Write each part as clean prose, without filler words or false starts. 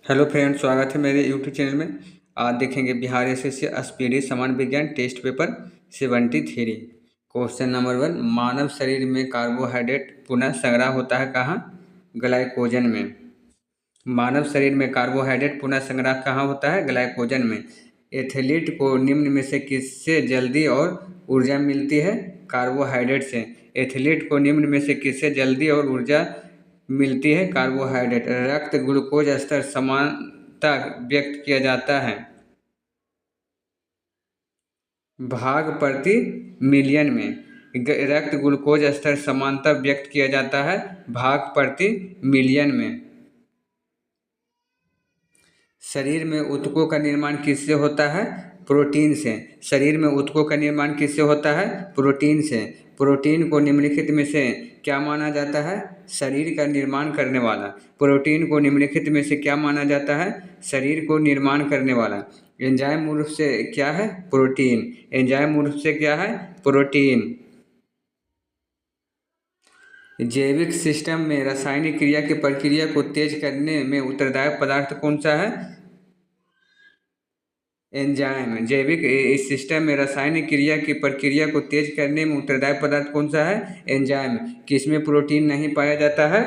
Hello friends, स्वागत है मेरे यूट्यूब चैनल में। आज देखेंगे बिहार एसएससी स्पीडी सामान्य विज्ञान टेस्ट पेपर 73। क्वेश्चन नंबर 1, मानव शरीर में कार्बोहाइड्रेट पुनः संग्रह होता है कहाँ? ग्लाइकोजन में। मानव शरीर में कार्बोहाइड्रेट पुनः संग्रह कहाँ होता है? ग्लाइकोजन में। एथलीट को निम्न में से किससे जल्दी और ऊर्जा मिलती है? कार्बोहाइड्रेट से। एथलीट को निम्न में से किससे जल्दी और ऊर्जा मिलती है? कार्बोहाइड्रेट। रक्त ग्लूकोज स्तर समानता व्यक्त किया जाता है भाग प्रति मिलियन में। रक्त ग्लूकोज स्तर समानता व्यक्त किया जाता है भाग प्रति मिलियन में। शरीर में ऊतकों का निर्माण किससे होता है? प्रोटीन से। शरीर में ऊतकों का निर्माण किससे होता है? प्रोटीन से। प्रोटीन को निम्नलिखित में से क्या माना जाता है? शरीर का निर्माण करने वाला। प्रोटीन को निम्नलिखित में से क्या माना जाता है? शरीर को निर्माण करने वाला। एंजाइम मूल रूप से क्या है? प्रोटीन। एंजाइम मूल रूप से क्या है? प्रोटीन। जैविक सिस्टम में रासायनिक क्रिया की प्रक्रिया को तेज करने में उत्तरदायक पदार्थ कौन सा है? एंजाइम। जैविक इस सिस्टम में रासायनिक क्रिया की प्रक्रिया को तेज करने में उत्तरदायक पदार्थ कौन सा है? एंजाइम। किसमें प्रोटीन नहीं पाया जाता है?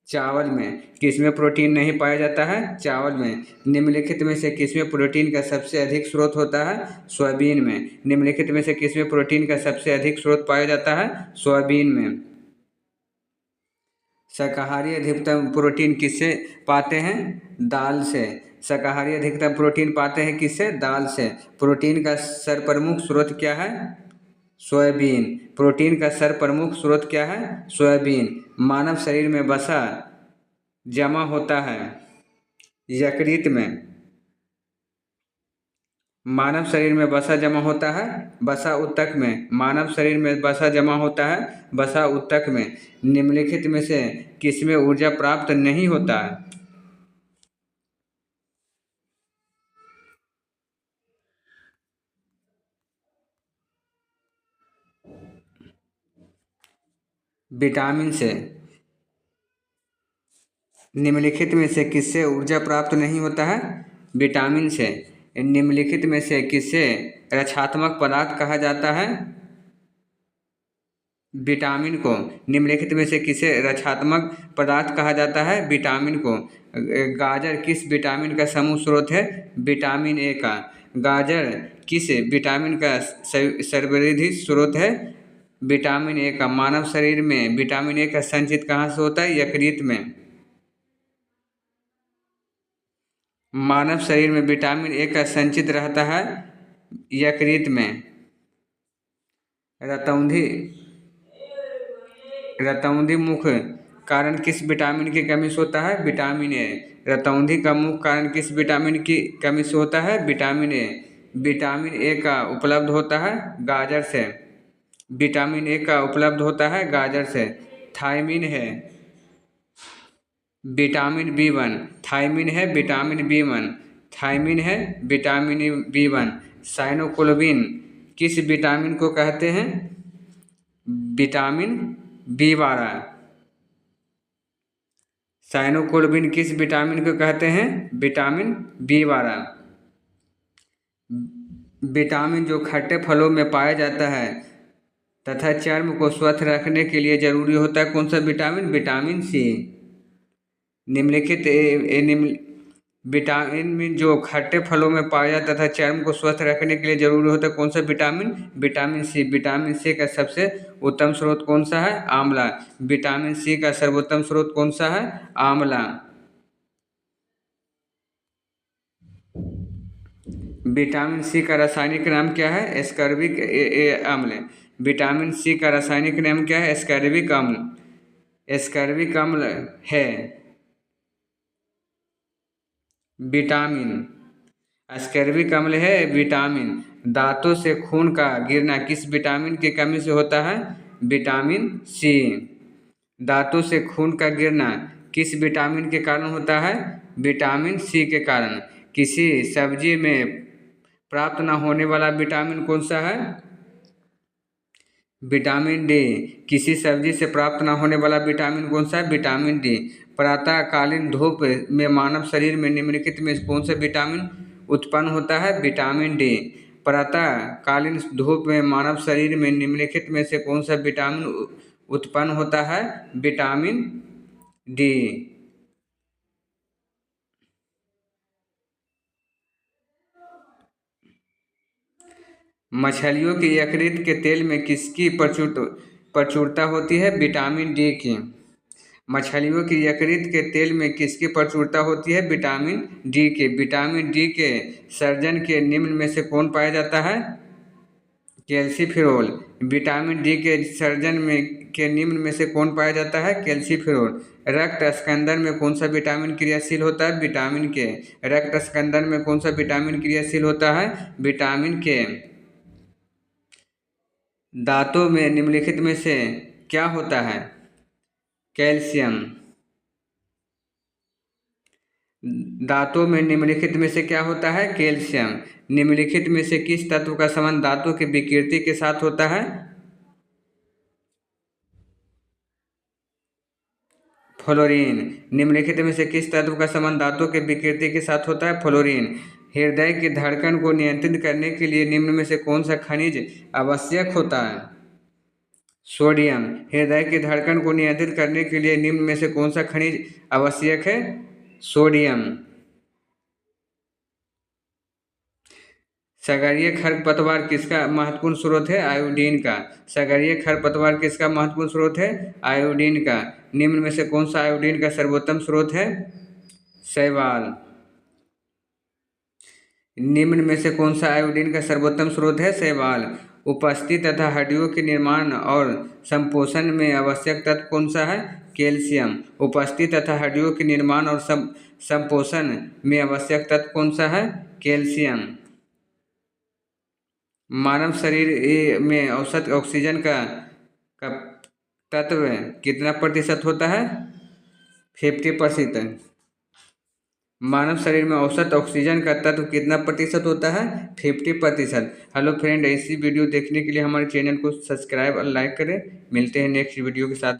चावल में। किसमें प्रोटीन नहीं पाया जाता है? चावल में। निम्नलिखित में से किसमें प्रोटीन का सबसे अधिक स्रोत होता है? सोयाबीन में। निम्नलिखित में से किसमें प्रोटीन का सबसे अधिक स्रोत पाया जाता है? सोयाबीन में। शाकाहारी अधिकतम प्रोटीन किससे पाते हैं? दाल से। शाकाहारी अधिकतम प्रोटीन पाते हैं किससे? दाल से। प्रोटीन का सर्वप्रमुख स्रोत क्या है? सोयाबीन। प्रोटीन का सर्वप्रमुख स्रोत क्या है? सोयाबीन। मानव शरीर में वसा जमा होता है यकृत में। मानव शरीर में वसा जमा होता है वसा ऊतक में। मानव शरीर में वसा जमा होता है वसा ऊतक में। निम्नलिखित में से किसमें ऊर्जा प्राप्त नहीं होता है? विटामिन से। निम्नलिखित में से किससे ऊर्जा प्राप्त नहीं होता है? विटामिन से। निम्नलिखित में से किससे रक्षात्मक पदार्थ कहा जाता है? विटामिन को। निम्नलिखित में से किसे रक्षात्मक पदार्थ कहा जाता है? विटामिन को। गाजर किस विटामिन का समूह स्रोत है? विटामिन ए का। गाजर किस विटामिन का सर्ववृद्धि स्रोत है? विटामिन ए का। मानव शरीर में विटामिन ए का संचित कहाँ से होता है? यकृत में। मानव शरीर में विटामिन ए का संचित रहता है यकृत में। रतौंधी रतौंधी मुख्य कारण किस विटामिन की कमी से होता है? Vitamin A. रतौंधी का मुख्य कारण किस विटामिन की कमी से होता है? Vitamin A. विटामिन ए का उपलब्ध होता है गाजर से। विटामिन ए का उपलब्ध होता है गाजर से। थायमिन है विटामिन B1। थायमिन है विटामिन B1। थायमिन है विटामिन B1। साइनोकुलबिन किस विटामिन को कहते हैं? Vitamin B12। साइनोकुलबिन किस विटामिन को कहते हैं? Vitamin B12। विटामिन जो खट्टे फलों में पाया जाता है तथा चर्म को स्वस्थ रखने के लिए जरूरी होता है कौन सा विटामिन? विटामिन सी। निम्नलिखित विटामिन में जो खट्टे फलों में पाया जाता तथा चर्म को स्वस्थ रखने के लिए जरूरी होता है कौन सा vitamin? Vitamin C. Vitamin C का सबसे उत्तम स्रोत कौन सा है? आंवला। विटामिन सी का सर्वोत्तम स्रोत कौन सा है? आंवला। विटामिन सी का रासायनिक नाम क्या है? एस्कॉर्बिक अम्ल। विटामिन सी का रासायनिक नाम क्या है? एस्कॉर्बिक अम्ल। एस्कॉर्बिक अम्ल है विटामिन। एस्कॉर्बिक अम्ल है विटामिन। दांतों से खून का गिरना किस विटामिन की कमी से होता है? Vitamin C. दांतों से खून का गिरना किस विटामिन के कारण होता है? विटामिन सी के कारण। किसी सब्जी में प्राप्त न होने वाला विटामिन कौन सा है? Vitamin D. किसी सब्जी से प्राप्त न होने वाला विटामिन कौन सा है? Vitamin D. प्रातःकालीन धूप में मानव शरीर में निम्नलिखित में कौन सा विटामिन उत्पन्न होता है? Vitamin D. प्रातःकालीन धूप में मानव शरीर में निम्नलिखित में से कौन सा विटामिन उत्पन्न होता है? Vitamin D. मछलियों के यकृत के तेल में किसकी प्रचुरता होती है? विटामिन डी की। मछलियों की यकृत के तेल में किसकी प्रचुरता होती है? विटामिन डी के। विटामिन डी के सर्जन के निम्न में से कौन पाया जाता है? कैल्सीफेरोल। विटामिन डी के सर्जन में के निम्न में से कौन पाया जाता है? कैल्सीफेरोल। रक्त स्कंदन में कौन सा विटामिन क्रियाशील होता है? विटामिन के। रक्त स्कंदन में कौन सा विटामिन क्रियाशील होता है? विटामिन के। दांतों में निम्नलिखित में से क्या होता है? कैल्शियम। दांतों में निम्नलिखित में से क्या होता है? कैल्शियम। निम्नलिखित में से किस तत्व का संबंध दांतों की विकृति के साथ होता है? फ्लोरीन। निम्नलिखित में से किस तत्व का संबंध दांतों के विकृति के साथ होता है? फ्लोरीन। हृदय की धड़कन को नियंत्रित करने के लिए निम्न में से कौन सा खनिज आवश्यक होता है? सोडियम। हृदय की धड़कन को नियंत्रित करने के लिए निम्न में से कौन सा खनिज आवश्यक है? सोडियम। सागरीय खरपतवार किसका महत्वपूर्ण स्रोत है? आयोडीन का। सागरीय खरपतवार किसका महत्वपूर्ण स्रोत है? आयोडीन का। निम्न में से कौन सा आयोडीन का सर्वोत्तम स्रोत है? शैवाल। निम्न में से कौन सा आयोडीन का सर्वोत्तम स्रोत है? शैवाल। उपस्थित तथा हड्डियों के निर्माण और संपोषण में आवश्यक तत्व कौन सा है? कैल्शियम। उपस्थित तथा हड्डियों के निर्माण और संपोषण में आवश्यक तत्व कौन सा है? कैल्शियम। मानव शरीर में औसत ऑक्सीजन का तत्व कितना प्रतिशत होता है? 50%। मानव शरीर में औसत ऑक्सीजन का तत्व कितना प्रतिशत होता है? 50%। हेलो फ्रेंड, ऐसी वीडियो देखने के लिए हमारे चैनल को सब्सक्राइब और लाइक करें। मिलते हैं नेक्स्ट वीडियो के साथ।